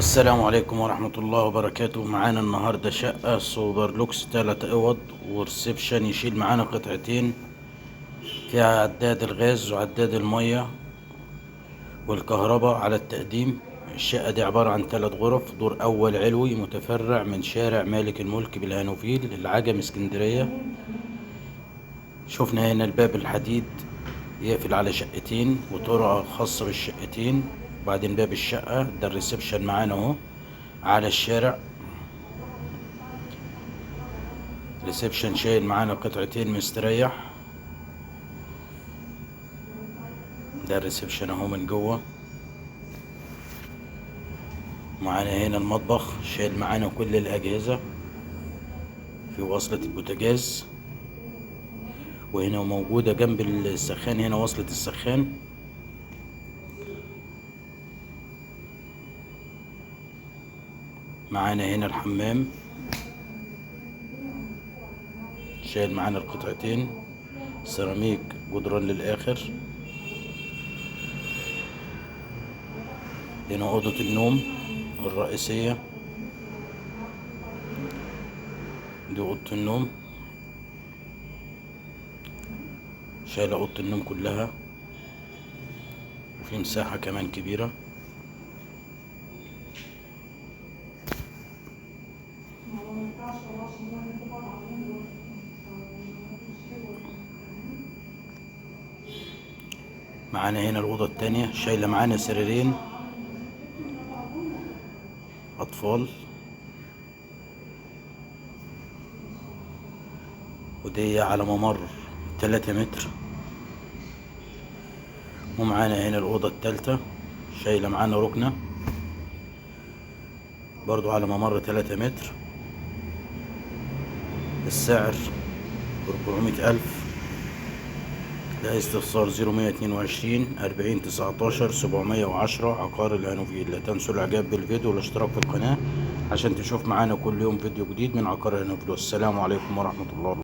السلام عليكم ورحمة الله وبركاته. معانا النهاردة شقة سوبر لوكس 3 اوض وريسبشن يشيل معانا قطعتين، فيها عداد الغاز وعداد المية والكهرباء على التقديم. الشقة دي عبارة عن 3 غرف، دور اول علوي متفرع من شارع مالك الملك بالهانوفيل العجم اسكندرية. شفنا هنا الباب الحديد يقفل على شقتين وطرقة خاصة بالشقتين، وبعدين باب الشقة ده الريسبشن معانا اهو على الشارع. ريسبشن شايل معانا قطعتين مستريح. ده الريسبشن اهو من جوه. معانا هنا المطبخ شايل معانا كل الاجهزة، في وصلة البوتاجاز، وهنا موجودة جنب السخان هنا وصلة السخان. معانا هنا الحمام شايل معانا القطعتين سيراميك جدران للآخر. هنا أوضة النوم الرئيسية، دي أوضة النوم شايلة أوضة النوم كلها، وفي مساحة كمان كبيرة. معانا هنا الأوضة التانية شايلة معانا سريرين أطفال، ودي على ممر 3 متر. ومعانا هنا الأوضة التالتة شايلة معانا ركنة برضو على ممر 3 متر. السعر 400,000. لا استفسار 0122 40 19 710 عقار الهانوفيل. لا تنسوا الاعجاب بالفيديو والاشتراك في القناة عشان تشوف معانا كل يوم فيديو جديد من عقار الهانوفيل. والسلام عليكم ورحمة الله.